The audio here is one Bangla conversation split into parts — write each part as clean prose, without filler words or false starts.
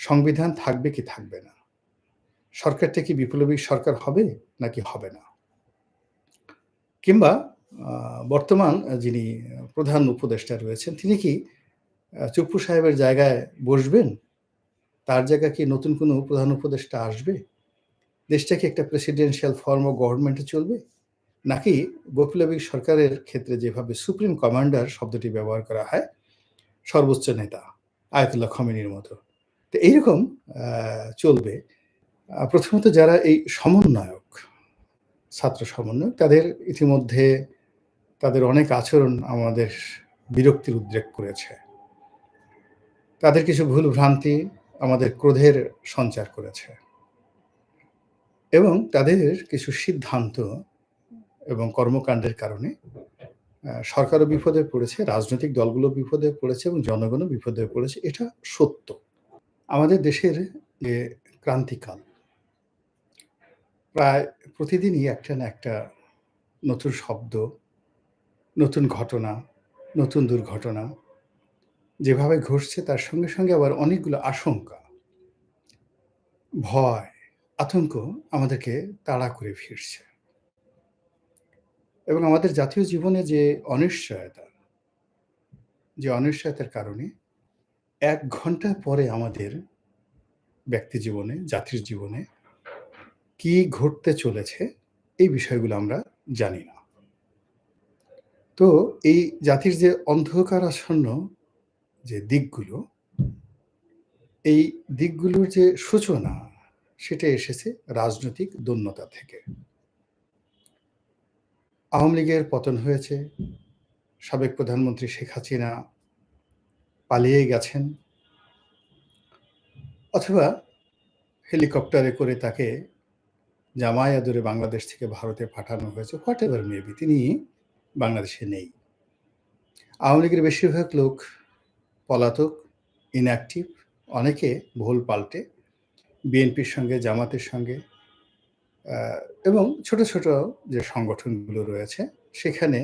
সংবিধান থাকবে কি থাকবে না? সরকারটা কি বিপ্লবী সরকার হবে নাকি হবে না? কিংবা আ বর্তমান যিনি প্রধান উপদেষ্টা রয়েছেন, তিনি কি চুপ্পু সাহেবের জায়গায় বসবেন? তার জায়গায় কি নতুন কোনো প্রধান উপদেষ্টা আসবে? দেশটা কি একটা presidential form of government A চলবে? নাকি বৈপ্লবিক সরকারের ক্ষেত্রে যেভাবে সুপ্রিম কমান্ডার শব্দটি ব্যবহার করা হয়, সর্বোচ্চ নেতা আয়াতুল্লাহ খমেনির মতো। তো এইরকম আ চলবে। প্রথমত যারা এই সমন্বয়ক, ছাত্র সমন্বয়ক তাদের ইতিমধ্যে তাদের অনেক আচরণ আমাদের বিরক্তির উদ্রেক করেছে। তাদের কিছু ভুল ভ্রান্তি আমাদের ক্রোধের সঞ্চার করেছে। এবং তাদের কিছু সিদ্ধান্ত এবং কর্মকাণ্ডের কারণে সরকারও বিপদে পড়েছে, রাজনৈতিক দলগুলো বিপদে পড়েছে এবং জনগণও বিপদে পড়েছে। এটা সত্য। আমাদের দেশের যে ক্রান্তিকাল, প্রায় প্রতিদিনই একটা না একটা নতুন শব্দ, নতুন ঘটনা, নতুন দুর্ঘটনা যেভাবে ঘটছে তার সঙ্গে, সঙ্গে আবার অনেকগুলো আশঙ্কা, ভয়, আতঙ্ক আমাদেরকে তাড়া করে ফিরছে। এবং আমাদের জাতীয় জীবনে যে অনিশ্চয়তার কারণে ১ ঘন্টা পরে আমাদের ব্যক্তি জীবনে, জাতির জীবনে কি ঘটতে চলেছে এই বিষয়গুলো আমরা জানি না। তো এই জাতির যে অন্ধকারাচ্ছন্ন যে দিকগুলো, এই দিকগুলোর যে সূচনা সেটা এসেছে রাজনৈতিক দৈন্যতা থেকে। আওয়ামী লীগের পতন হয়েছে, সাবেক প্রধানমন্ত্রী শেখ হাসিনা পালিয়ে গেছেন অথবা হেলিকপ্টারে করে তাকে জামাই আদরে বাংলাদেশ থেকে ভারতে পাঠানো হয়েছে, হোয়াটএভার মেবি, তিনি বাংলাদেশে নেই। আওয়ামী লীগের বেশিরভাগ লোক পলাতক, ইনঅ্যাক্টিভ, অনেকে ভুল পাল্টে বিএনপির সঙ্গে, জামাতের সঙ্গে এবং ছোট, ছোট যে সংগঠনগুলো রয়েছে সেখানে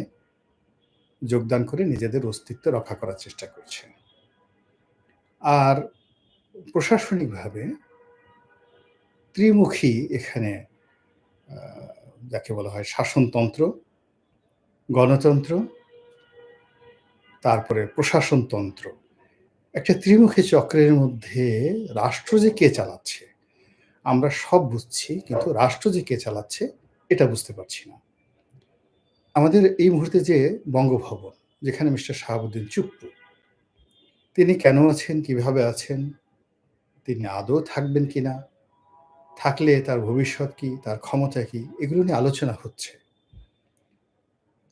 যোগদান করে নিজেদের অস্তিত্ব রক্ষা করার চেষ্টা করছে। আর প্রশাসনিকভাবে ত্রিমুখী এখানে যাকে বলা হয় শাসনতন্ত্র, গণতন্ত্র, তারপরে প্রশাসনতন্ত্র। একটা ত্রিমুখী চক্রের মধ্যে রাষ্ট্র যে কে চালাচ্ছে, আমরা সব বুঝছি, কিন্তু রাষ্ট্র যে কে চালাচ্ছে এটা বুঝতে পারছি না। আমাদের এই মুহূর্তে যে বঙ্গভবন, যেখানে মিস্টার শাহাবুদ্দিন চুপ্পু, তিনি কেন আছেন, কিভাবে আছেন, তিনি আদৌ থাকবেন কিনা, থাকলে তার ভবিষ্যৎ কি, তার ক্ষমতা কি, এগুলো নিয়ে আলোচনা হচ্ছে।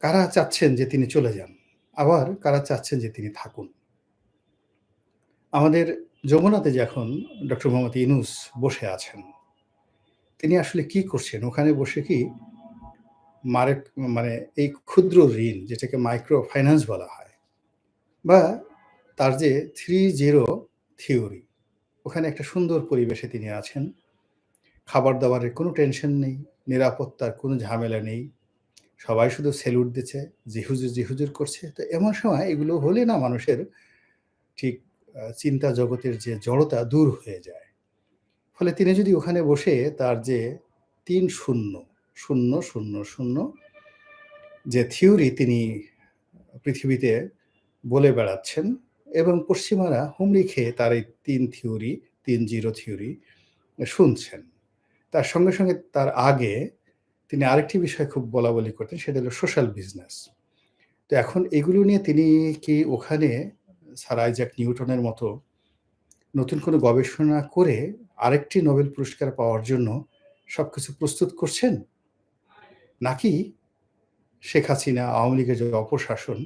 কারা চাচ্ছেন যে তিনি চলে যান, আবার কারা চাচ্ছেন যে তিনি থাকুন। আমাদের যমুনাতে যখন ডক্টর মোহাম্মদ ইউনূস বসে আছেন, তিনি আসলে কি করছেন? ওখানে বসে কি মানে এই ক্ষুদ্র ঋণ, যেটাকে মাইক্রো ফাইন্যান্স বলা হয়, বা তার যে 3-0 থিওরি, ওখানে একটা সুন্দর পরিবেশে তিনি আছেন। খাবার-দাবারের কোনো টেনশন নেই, নিরাপত্তার কোনো ঝামেলা নেই। সবাই শুধু সেলুট দিচ্ছে, জি হুজুর, জি হুজুর করছে। তো এমন সময় এগুলো হলে না মানুষের ঠিক চিন্তা জগতের যে জড়তা দূর হয়ে যায়। ফলে তিনি যদি ওখানে বসে তার যে ৩-০-০-০ যে থিওরি তিনি পৃথিবীতে বলে বেড়াচ্ছেন এবং পশ্চিমারা হুমড়ি খেয়ে তার এই ৩ থিওরি শুনছেন। তার সঙ্গে, সঙ্গে তার আগে তিনি আরেকটি বিষয় খুব বলাবলি করতেন, সেটা হলো সোশ্যাল বিজনেস। তো এখন এগুলো নিয়ে তিনি কি ওখানে স্যার আইজ্যাক নিউটনের মতো নতুন কোনো গবেষণা করে আরেকটি নোবেল পুরস্কার পাওয়ার জন্য সবকিছু প্রস্তুত করছেন? নাকি শেখ হাসিনা, আওয়ামী লীগের যে অপশাসন,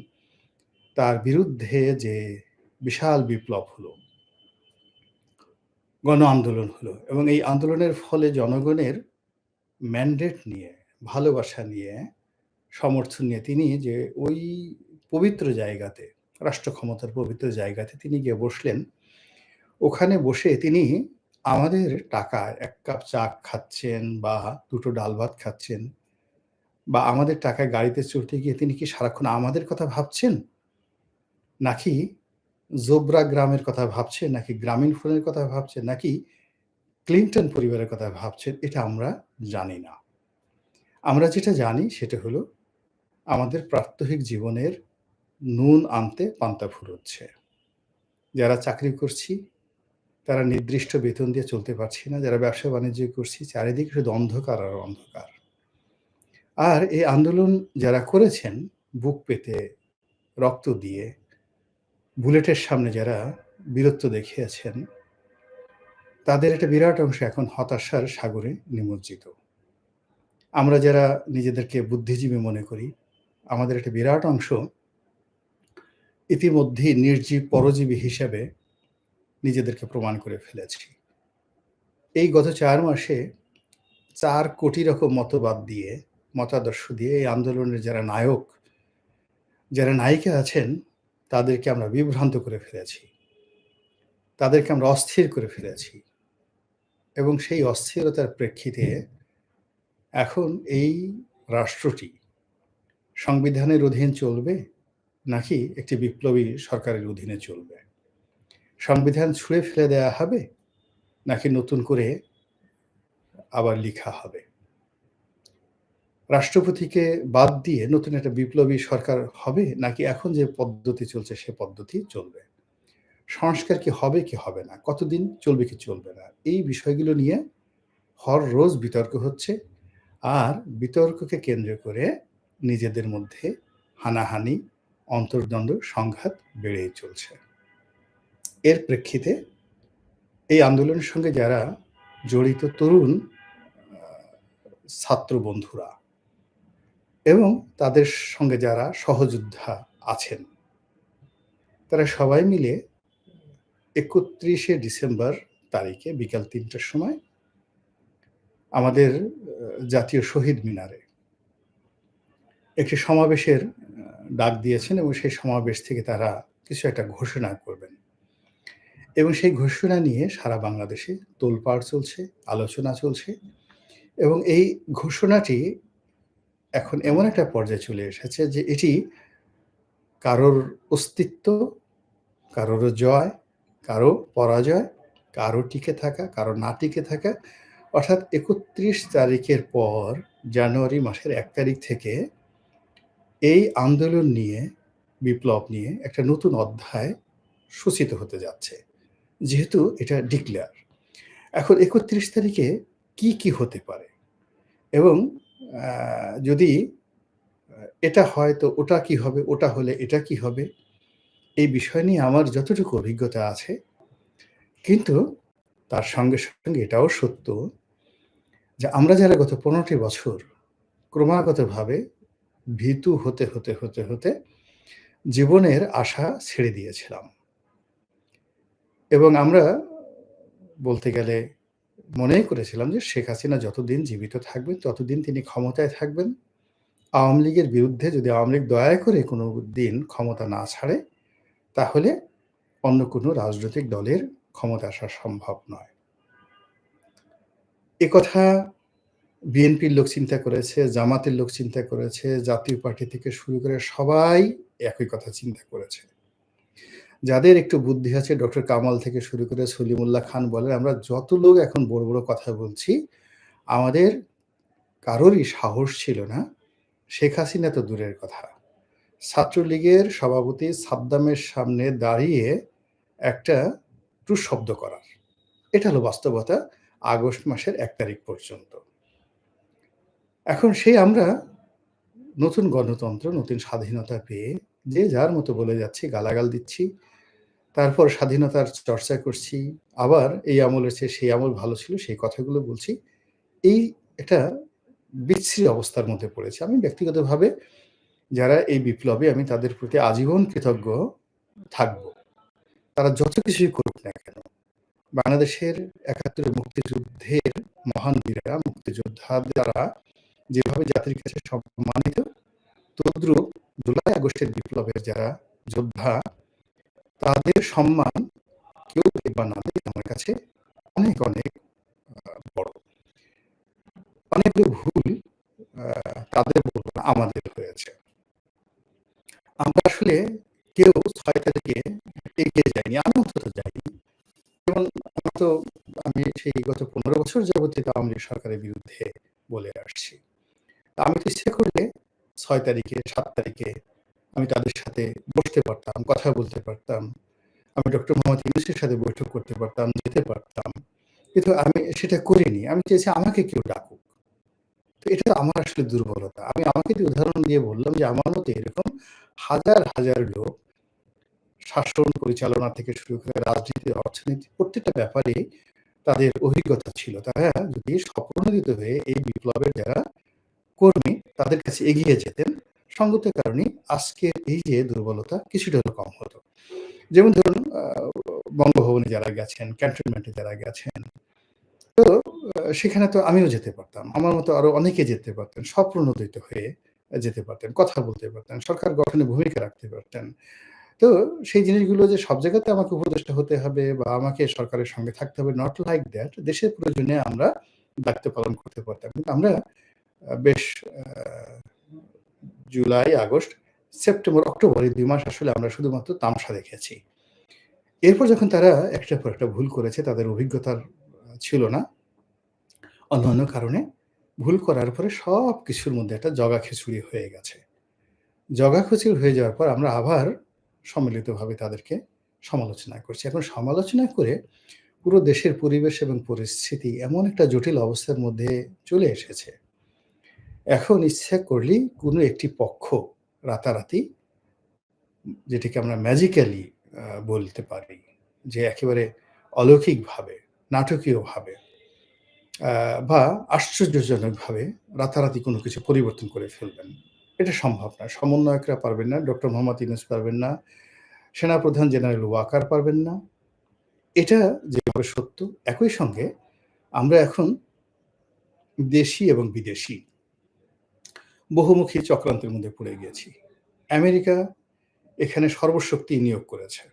তার বিরুদ্ধে যে বিশাল বিপ্লব হলো, গণ আন্দোলন হলো এবং এই আন্দোলনের ফলে জনগণের ম্যান্ডেট নিয়ে, ভালোবাসা নিয়ে, সমর্থন নিয়ে তিনি যে ওই পবিত্র জায়গাতে, রাষ্ট্র ক্ষমতার পবিত্র জায়গাতে তিনি গিয়ে বসলেন। ওখানে বসে তিনি আমাদের টাকায় ১ কাপ চা খাচ্ছেন বা ২ টো ডাল ভাত খাচ্ছেন, বা আমাদের টাকায় গাড়িতে চড়তে গিয়ে তিনি কি সারাক্ষণ আমাদের কথা ভাবছেন? নাকি জোবরা গ্রামের কথা ভাবছেন, নাকি গ্রামীণ ফোনের কথা ভাবছেন, নাকি ক্লিনটন পরিবারের কথা ভাবছেন, এটা আমরা জানি না। আমরা যেটা জানি সেটা হলো আমাদের প্রাত্যহিক জীবনের নুন আনতে পান্তা ফুরোচ্ছে। যারা চাকরি করছি তারা নির্দিষ্ট বেতন দিয়ে চলতে পারছি না। যারা ব্যবসা-বাণিজ্য করছি চারিদিকে শুধু অন্ধকার আর অন্ধকার। আর এই আন্দোলন যারা করেছেন বুক পেতে, রক্ত দিয়ে, বুলেটের সামনে যারা বীরত্ব দেখিয়েছেন, তাদের একটা বিরাট অংশ এখন হতাশার সাগরে নিমজ্জিত। আমরা যারা নিজেদেরকে বুদ্ধিজীবী মনে করি, আমাদের একটা বিরাট অংশ ইতিমধ্যেই নির্জীব পরজীবী হিসেবে নিজেদেরকে প্রমাণ করে ফেলেছি। এই গত ৪ মাসে ৪ কোটি রকম মতবাদ দিয়ে, মতাদর্শ দিয়ে এই আন্দোলনের যারা নায়ক, যারা নায়িকা আছেন, তাদেরকে আমরা বিভ্রান্ত করে ফেলেছি। তাদেরকে আমরা অস্থির করে ফেলেছি। এবং সেই অস্থিরতার প্রেক্ষিতে এখন এই রাষ্ট্রটি সংবিধানের অধীন চলবে, নাকি একটি বিপ্লবী সরকারের অধীনে চলবে? সংবিধান ছুঁড়ে ফেলে দেয়া হবে, নাকি নতুন করে আবার লিখা হবে? রাষ্ট্রপতিকে বাদ দিয়ে নতুন একটা বিপ্লবী সরকার হবে, নাকি এখন যে পদ্ধতি চলছে সে পদ্ধতি চলবে? সংস্কার কি হবে কি হবে না? কতদিন চলবে কি চলবে না? এই বিষয়গুলো নিয়ে হররোজ বিতর্ক হচ্ছে। আর বিতর্ককে কেন্দ্র করে নিজেদের মধ্যে হানাহানি, অন্তর্দ্বন্দ্ব, সংঘাত বেড়েই চলছে। এর প্রেক্ষিতে এই আন্দোলনের সঙ্গে যারা জড়িত তরুণ ছাত্র বন্ধুরা এবং তাদের সঙ্গে যারা সহযোদ্ধা আছেন, তারা সবাই মিলে ৩১শে ডিসেম্বর তারিখে বিকাল ৩টার সময় আমাদের জাতীয় শহীদ মিনারে একটি সমাবেশের ডাক দিয়েছেন এবং সেই সমাবেশ থেকে তারা কিছু একটা ঘোষণা করবেন। এবং সেই ঘোষণা নিয়ে সারা বাংলাদেশে তোলপাড় চলছে, আলোচনা চলছে এবং এই ঘোষণাটি এখন এমন একটা পর্যায়ে চলে এসেছে যে এটি কারোর অস্তিত্ব, কারোর জয়, কারো পরাজয়, কারো টিকে থাকা, কারো না টিকে থাকা। অর্থাৎ ৩১ তারিখের পর জানুয়ারি মাসের ১ তারিখ থেকে এই আন্দোলন নিয়ে, বিপ্লব নিয়ে একটা নতুন অধ্যায় সূচিত হতে যাচ্ছে। যেহেতু এটা ডিক্লেয়ার। এখন ৩১ তারিখে কি হতে পারে? এবং যদি এটা হয় তো ওটা কি হবে? ওটা হলে এটা কি হবে? এই বিষয় নিয়ে আমার যতটুকু অভিজ্ঞতা আছে, কিন্তু তার সঙ্গে এটাও সত্য যে আমরা যারা গত ১৫টি বছর ক্রমাগতভাবে ভীতু হতে জীবনের আশা ছেড়ে দিয়েছিলাম। এবং আমরা বলতে গেলে মনেই করেছিলাম যে শেখ হাসিনা যতদিন জীবিত থাকবেন ততদিন তিনি ক্ষমতায় থাকবেন। আওয়ামী লীগের বিরুদ্ধে যদি আওয়ামী লীগ দয়া করে কোনো দিন ক্ষমতা না ছাড়ে, তাহলে অন্য কোনো রাজনৈতিক দলের ক্ষমতা আসা সম্ভব নয়। একথা বিএনপির লোক চিন্তা করেছে, জামাতের লোক চিন্তা করেছে, জাতীয় পার্টি থেকে শুরু করে সবাই একই কথা চিন্তা করেছে। যাদের একটু বুদ্ধি আছে, ডক্টর কামাল থেকে শুরু করে সলিমুল্লাহ খান বলেন, আমরা যত লোক এখন বড় কথা বলছি, আমাদের কারোরই সাহস ছিল না, শেখ হাসিনা তো দূরের কথা, ছাত্রলীগের সভাপতি সাদ্দামের সামনে দাঁড়িয়ে একটা টু শব্দ করার। এটা হলো বাস্তবতা আগস্ট মাসের ১ তারিখ পর্যন্ত। এখন সেই আমরা নতুন গণতন্ত্র, নতুন স্বাধীনতা পেয়ে যে যার মতো বলে যাচ্ছি, গালাগাল দিচ্ছি, তারপর স্বাধীনতার চর্চা করছি, আবার এই আমলের চেয়ে সেই আমল ভালো ছিল সেই কথাগুলো বলছি। এই একটা বিচ্ছিরি অবস্থার মধ্যে পড়েছি। আমি ব্যক্তিগতভাবে যারা এই বিপ্লবে, আমি তাদের প্রতি আজীবন কৃতজ্ঞ থাকব। তারা যত কিছুই করুক না কেন, বাংলাদেশের ৭১ মুক্তিযুদ্ধের মহান বীরেরা, মুক্তিযোদ্ধারা যেভাবে জাতির কাছে সম্মানিত, তদ্রূপ জুলাই আগস্টের বিপ্লবের যারা যোদ্ধা, তাদের সম্মান কেউ দেখ বা না দেখ আমার কাছে অনেক বড়। অনেকগুলো ভুল তাদের বলবো না, আমাদের হয়েছে। আমরা আসলে কেউ ৬ তারিখে এগিয়ে তো আমি সেই গত ১৫ বছর যাবতীয় আওয়ামী লীগ সরকারের বিরুদ্ধে বলে আসছি। আমি তো ইচ্ছে করলে ৬ তারিখে ৭ তারিখে আমি তাদের সাথে বসতে পারতাম, কথা বলতে পারতাম। আমি ডক্টর মোহাম্মদ ইউনূসের সাথে বৈঠক করতে পারতাম, যেতে পারতাম। কিন্তু আমি সেটা করিনি। আমি চেয়েছি আমাকে কেউ ডাকুক। তো এটা আমার আসলে দুর্বলতা। আমি আমাকে দিয়ে উদাহরণ দিয়ে বললাম যে আমার মতো এরকম হাজার, হাজার লোক শাসন পরিচালনা থেকে শুরু করে রাজনীতি, অর্থনীতি প্রত্যেকটা ব্যাপারেই তাদের অভিজ্ঞতা ছিল। তারা যদি স্বপ্রণোদিত হয়ে এই বিপ্লবের যারা কর্মী তাদের কাছে এগিয়ে যেতেন, সঙ্গত কারণেই আজকের এই যে দুর্বলতা কিছুটা হলেও কম হতো। যেমন ধরুন বঙ্গভবনে যারা গেছেন, ক্যান্টনমেন্টে যারা গেছেন, তো সেখানে তো আমিও যেতে পারতাম। আমার মতো আরো অনেকে যেতে পারতেন। স্বপ্রণোদিত হয়ে যেতে পারতেন, কথা বলতে পারতেন, সরকার গঠনে ভূমিকা রাখতে পারতেন। তো সেই জিনিসগুলো যে সব জায়গাতে আমাকে উপদেষ্টা হতে হবে বা আমাকে সরকারের সঙ্গে থাকতে হবে, নট লাইক দ্যাট। দেশের প্রয়োজনে আমরা দায়িত্ব পালন করতে পারতাম। কিন্তু আমরা বেশ আ জুলাই, আগস্ট, সেপ্টেম্বর, অক্টোবর এই ২ মাস আসলে আমরা শুধুমাত্র তামাশা দেখেছি। এরপর যখন তারা একটার পর একটা ভুল করেছে, তাদের অভিজ্ঞতার ছিল না অন্যান্য কারণে, ভুল করার পরে সবকিছুর মধ্যে একটা জগাখিচুড়ি হয়ে গেছে। জগাখিচুড়ি হয়ে যাওয়ার পর আমরা আবার সম্মিলিতভাবে তাদেরকে সমালোচনা করছি। এখন সমালোচনা করে পুরো দেশের পরিবেশ এবং পরিস্থিতি এমন একটা জটিল অবস্থার মধ্যে চলে এসেছে। এখন ইচ্ছা করলেই কোনো একটি পক্ষ রাতারাতি যেটিকে আমরা ম্যাজিক্যালি বলতে পারি যে একেবারে অলৌকিকভাবে, নাটকীয়ভাবে আ বা আশ্চর্যজনকভাবে রাতারাতি কোনো কিছু পরিবর্তন করে ফেলবেন। এটা সম্ভব না। সমন্বয়করা পারবেন না, ডক্টর মোহাম্মদ ইউনূস পারবেন না, সেনাপ্রধান জেনারেল ওয়াকার পারবেন না। এটা যেভাবে সত্য, একই সঙ্গে আমরা এখন দেশি এবং বিদেশি বহুমুখী চক্রান্তের মধ্যে পড়ে গিয়েছি। আমেরিকা এখানে সর্বশক্তি নিয়োগ করেছে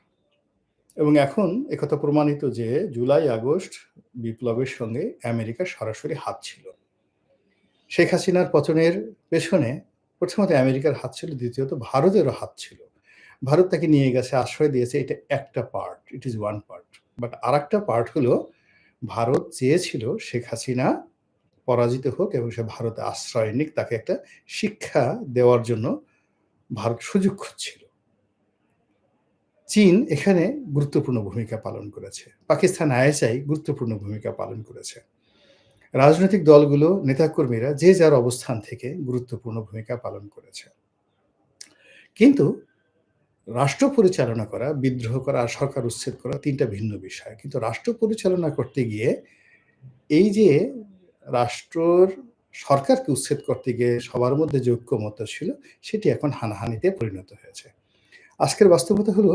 এবং এখন একথা প্রমাণিত যে জুলাই, আগস্ট বিপ্লবের সঙ্গে আমেরিকার সরাসরি হাত ছিল। শেখ হাসিনার পতনের পেছনে প্রথমত আমেরিকার হাত ছিল, দ্বিতীয়ত ভারতেরও হাত ছিল। ভারত তাকে নিয়ে গেছে, আশ্রয় দিয়েছে, এটা একটা part, it is one part. But আরেকটা পার্ট হলো ভারত চেয়েছিল শেখ হাসিনা পরাজিত হোক এবং সে ভারতে আশ্রয় নিক, তাকে একটা শিক্ষা দেওয়ার জন্য ভারত সুযোগ খুঁজছিল। চীন এখানে গুরুত্বপূর্ণ ভূমিকা পালন করেছে। পাকিস্তান আইএসআই গুরুত্বপূর্ণ ভূমিকা পালন করেছে। রাজনৈতিক দলগুলো, নেতাকর্মীরা যে যার অবস্থান থেকে গুরুত্বপূর্ণ ভূমিকা পালন করেছে। কিন্তু রাষ্ট্র পরিচালনা করা, বিদ্রোহ করা আর সরকার উচ্ছেদ করা ৩ টা ভিন্ন বিষয়। কিন্তু রাষ্ট্র পরিচালনা করতে গিয়ে এই যে রাষ্ট্রর সরকারকে উচ্ছেদ করতে গিয়ে সবার মধ্যে যে ঐক্যমত্য ছিল, সেটি এখন হানাহানিতে পরিণত হয়েছে। আজকের বাস্তবতা হলো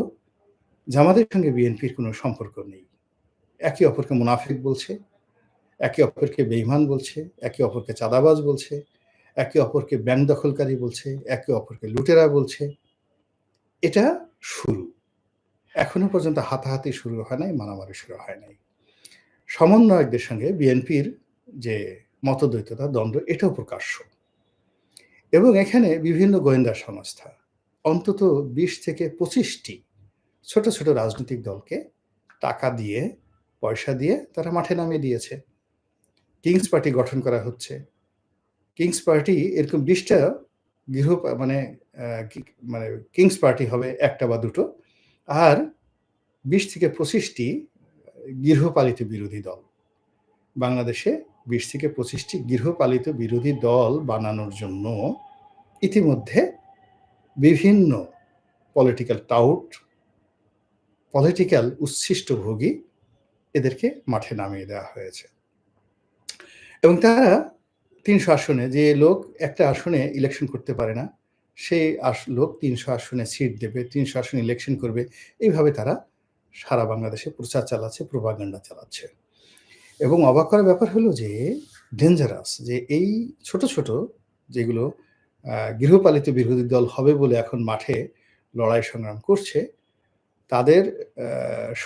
জামাতের সঙ্গে বিএনপির কোনো সম্পর্ক নেই। একে অপরকে মুনাফিক বলছে, একে অপরকে বেঈমান বলছে, একে অপরকে চাঁদাবাজ বলছে, একে অপরকে ব্যাংক দখলকারী বলছে, একে অপরকে লুটেরা বলছে। এটা শুরু। এখনো পর্যন্ত হাতাহাতি শুরু হয় নাই, মারামারি শুরু হয় নাই। সমন্বয়কদের সঙ্গে বিএনপির যে মতদ্বৈততা, দ্বন্দ্ব এটাও প্রকাশ্য। এবং এখানে বিভিন্ন গোয়েন্দা সংস্থা অন্তত ২০ থেকে ২৫ টি ছোট, ছোট রাজনৈতিক দলকে টাকা দিয়ে, পয়সা দিয়ে তারা মাঠে নামিয়ে দিয়েছে। কিংস পার্টি গঠন করা হচ্ছে। কিংস পার্টি এরকম ২০ টা গৃহ মানে আ কি মানে কিংস পার্টি হবে ১ টা বা ২ টো। আর ২০ থেকে ২৫ টি গৃহপালিত বিরোধী দল। বাংলাদেশে ২০ থেকে ২৫ টি গৃহপালিত বিরোধী দল বানানোর জন্য ইতিমধ্যে বিভিন্ন পলিটিক্যাল টাউট, পলিটিক্যাল উচ্ছিষ্টভোগী এদেরকে মাঠে নামিয়ে দেওয়া হয়েছে। এবং তারা ৩০০ আসনে, যে লোক একটা আসনে ইলেকশন করতে পারে না, সেই লোক ৩০০ আসনে সিট দেবে, ৩০০ আসনে ইলেকশন করবে। এইভাবে তারা সারা বাংলাদেশে প্রচার চালাচ্ছে, প্রোপাগান্ডা চালাচ্ছে। এবং অবাক করার ব্যাপার হলো যে ডেঞ্জারাস যে এই ছোট, ছোট যেগুলো গৃহপালিত বিরোধী দল হবে বলে এখন মাঠে লড়াই সংগ্রাম করছে, তাদের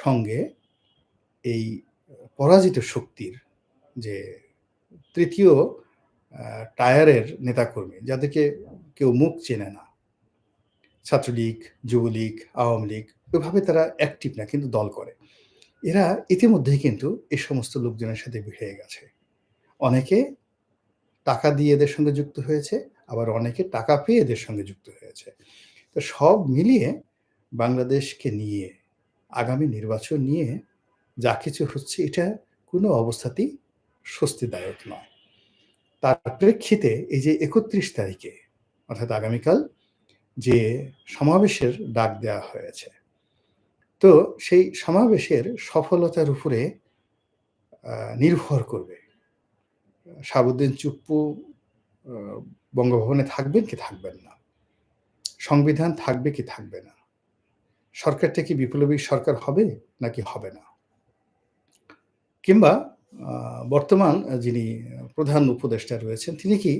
সঙ্গে এই পরাজিত শক্তির যে ৩য় টায়ারের নেতাকর্মী, যাদেরকে কেউ মুখ চেনে না, ছাত্রলীগ, যুবলীগ, আওয়ামী লীগ, ওইভাবে তারা অ্যাক্টিভ না কিন্তু দল করে। এরা ইতিমধ্যেই কিন্তু এই সমস্ত লোকজনের সাথে ভিড়ে গেছে। অনেকে টাকা দিয়ে এদের সঙ্গে যুক্ত হয়েছে, আবার অনেকে টাকা পেয়ে এদের সঙ্গে যুক্ত হয়েছে। তো সব মিলিয়ে বাংলাদেশকে নিয়ে, আগামী নির্বাচন নিয়ে যা কিছু হচ্ছে এটা কোনো অবস্থাতেই স্বস্তিদায়ক নয়। তার প্রেক্ষিতে এই যে ৩১ তারিখে অর্থাৎ আগামীকাল যে সমাবেশের ডাক দেওয়া হয়েছে, তো সেই সমাবেশের সফলতার উপরে নির্ভর করবে শাহাবুদ্দিন চুপ্পু আ বঙ্গভবনে থাকবেন কি থাকবেন না? সংবিধান থাকবে কি থাকবে না? সরকারটা কি বিপ্লবী সরকার হবে নাকি হবে না? কিংবা আ বর্তমান যিনি প্রধান উপদেষ্টা রয়েছেন তিনি কি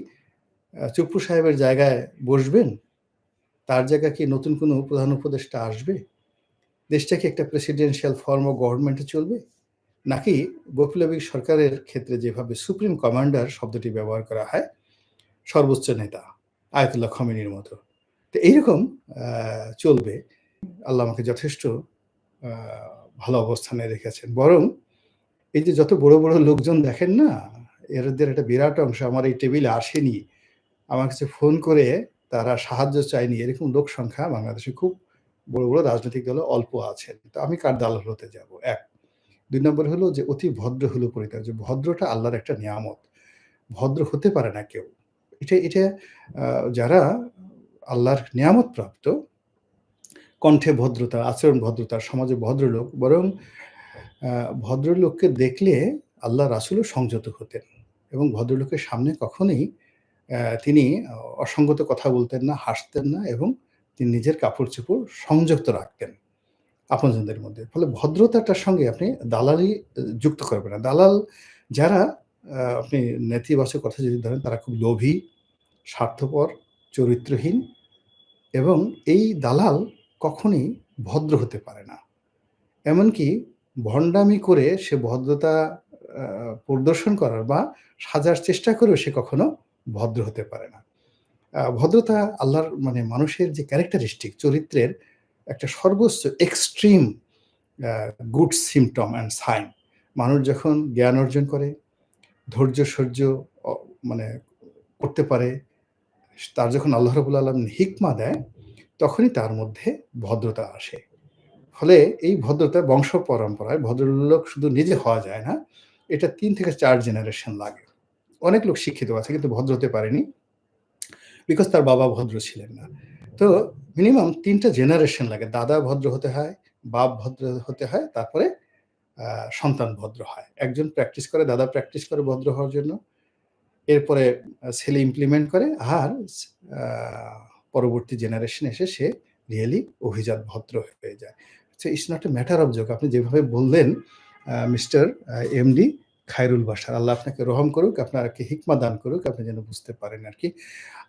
চুপ্পু সাহেবের জায়গায় বসবেন? তার জায়গায় কি নতুন কোনো প্রধান উপদেষ্টা আসবে? দেশটা কি একটা presidential form of government A চলবে? নাকি বৈপ্লবিক সরকারের ক্ষেত্রে যেভাবে সুপ্রিম কমান্ডার শব্দটি ব্যবহার করা হয়, সর্বোচ্চ নেতা আয়াতুল্লাহ খমেনির মতো। তো এইরকম আ চলবে। আল্লাহ আমাকে যথেষ্ট আ ভালো অবস্থানে রেখেছেন। বরং এই যে যত বড়, বড় লোকজন দেখেন না? এদের একটা বিরাট অংশ আমার এই টেবিলে আসেনি। আমার কাছে ফোন করে তারা সাহায্য চায়নি। এরকম লোক সংখ্যা বাংলাদেশে খুব বড়, বড় রাজনৈতিক দলে অল্প আছেন। তো আমি কার দালাল হতে যাব? ১ ২ নম্বর হলো যে অতি ভদ্র হলো পরিত্যাজ্য। ভদ্রটা আল্লাহর একটা নিয়ামত। ভদ্র হতে পারে না কেউ। এটা আ যারা আল্লাহর নিয়ামত প্রাপ্ত, কণ্ঠে ভদ্রতা, আচরণ ভদ্রতা, সমাজে ভদ্রলোক বরং আ ভদ্রলোককে দেখলে আল্লাহ রাসূলও সংযত হতেন এবং ভদ্রলোকের সামনে কখনোই তিনি অসংগত কথা বলতেন না, হাসতেন না এবং তিনি নিজের কাপড়-চোপড় সংযত রাখতেন আপনজনদের মধ্যে। ফলে ভদ্রতাটার সঙ্গে আপনি দালালি যুক্ত করবেন না। দালাল যারা আপনি নেতিবাচক কথা যদি ধরেন তারা খুব লোভী, স্বার্থপর, চরিত্রহীন এবং এই দালাল কখনোই ভদ্র হতে পারে না। এমনকি ভন্ডামি করে সে ভদ্রতা আ প্রদর্শন করার বা সাজার চেষ্টা করেও সে কখনো ভদ্র হতে পারে না। ভদ্রতা আল্লাহর মানে মানুষের যে ক্যারেক্টারিস্টিক চরিত্রের একটা সর্বোচ্চ extreme a good symptom and sign. মানুষ যখন জ্ঞান অর্জন করে, ধৈর্য সহ্য অ মানে করতে পারে, তার যখন আল্লাহ রাব্বুল আলামিন হিকমা দেয়, তখনই তার মধ্যে ভদ্রতা আসে। ফলে এই ভদ্রতা বংশ পরম্পরায় ভদ্রলোক শুধু নিজে হওয়া যায় না। এটা ৩ থেকে ৪ জেনারেশন লাগে। অনেক লোক শিক্ষিত আছে কিন্তু ভদ্র হতে পারেনি। বিকজ তার বাবা ভদ্র ছিলেন না। তো মিনিমাম ৩ টা জেনারেশন লাগে। দাদা ভদ্র হতে হয়, বাপ ভদ্র হতে হয়, তারপরে আ সন্তান ভদ্র হয়। একজন প্র্যাকটিস করে, দাদা প্র্যাকটিস করে ভদ্র হওয়ার জন্য। এরপরে ছেলে ইমপ্লিমেন্ট করে আর আ পরবর্তী জেনারেশন এসে সে রিয়ালি অভিজাত ভদ্র হয়ে যায়। So it's not a matter of joke. আপনি যেভাবে বললেন মিস্টার এমডি খায়রুল বাশার। আল্লাহ আপনাকে রহম করুক, আপনাকে হিকমা দান করুক, আপনি যেন বুঝতে পারেন আরকি।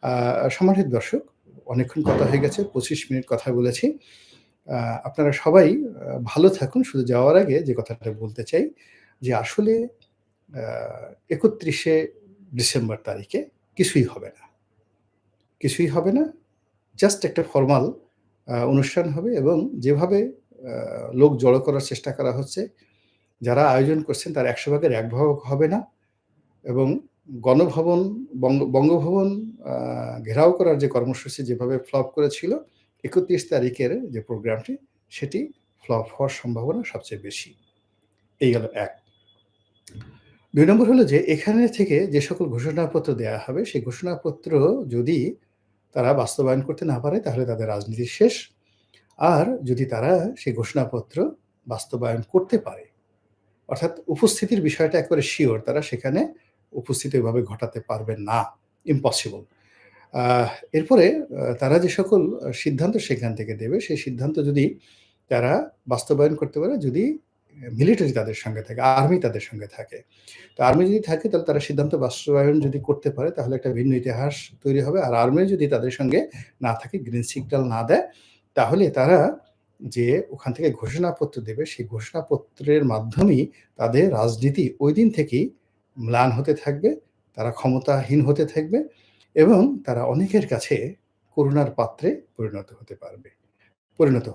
আ সম্মানিত দর্শক, অনেকক্ষণ কথা হয়ে গেছে। ২৫ মিনিট কথা বলেছি। আ আপনারা সবাই ভালো থাকুন। শুধু যাওয়ার আগে যে কথাটা বলতে চাই যে আসলে আ ৩১ শে ডিসেম্বর তারিখে কিছুই হবে না। কিছুই হবে না। জাস্ট একটা ফরমাল অনুষ্ঠান হবে এবং যেভাবে আ লোক জড়ো করার চেষ্টা করা হচ্ছে, যারা আয়োজন করছেন তার ১০০ ভাগের ১ ভাগও হবে না এবং গণভবন বঙ্গভবন আ ঘেরাও করার যে কর্মসূচি যেভাবে ফ্লপ করেছিল, ৩১ তারিখের যে প্রোগ্রামটি সেটি ফ্লপ হওয়ার সম্ভাবনা সবচেয়ে বেশি। এই গেল ১। ২ নম্বর হলো যে এখানে থেকে যে সকল ঘোষণাপত্র দেয়া হবে, সেই ঘোষণাপত্র যদি তারা বাস্তবায়ন করতে না পারে তাহলে তাদের রাজনীতি শেষ। আর যদি তারা সেই ঘোষণাপত্র বাস্তবায়ন করতে পারে, অর্থাৎ উপস্থিতির বিষয়টা একেবারে সিওর তারা সেখানে উপস্থিতি ওইভাবে ঘটাতে পারবেন না। ইম্পসিবল। আহ এরপরে তারা যে সকল সিদ্ধান্ত সেখান থেকে দেবে, সেই সিদ্ধান্ত যদি তারা বাস্তবায়ন করতে পারে, যদি মিলিটারি তাদের সঙ্গে থাকে, আর্মি তাদের সঙ্গে থাকে। তো আর্মি যদি থাকে তাহলে তারা সিদ্ধান্ত বাস্তবায়ন যদি করতে পারে তাহলে একটা ভিন্ন ইতিহাস তৈরি হবে। আর আর্মি যদি তাদের সঙ্গে না থাকে, গ্রিন সিগন্যাল না দেয়, তাহলে তারা যে ওখান থেকে ঘোষণাপত্র দেবে, সেই ঘোষণাপত্রের মাধ্যমেই তাদের রাজনীতি ঐদিন থেকেই ম্লান হতে থাকবে। তারা ক্ষমতাহীন হতে থাকবে এবং তারা অনেকের কাছে করুণার পাত্রে পরিণত হতে পারবে। পরিণত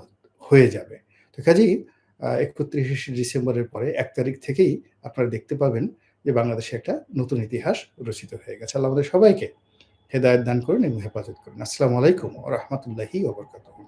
হয়ে যাবে। তো কাজেই ৩১শে ডিসেম্বরের পরে ১ তারিখ থেকেই আপনারা দেখতে পাবেন যে বাংলাদেশে একটা নতুন ইতিহাস রচিত হয়ে গেছে। আল্লাহ আমাদের সবাইকে হেদায়েত দান করুন এবং হেফাজত করুন। আসসালামু আলাইকুম ওয়া রাহমাতুল্লাহি ওয়া বারাকাতুহু।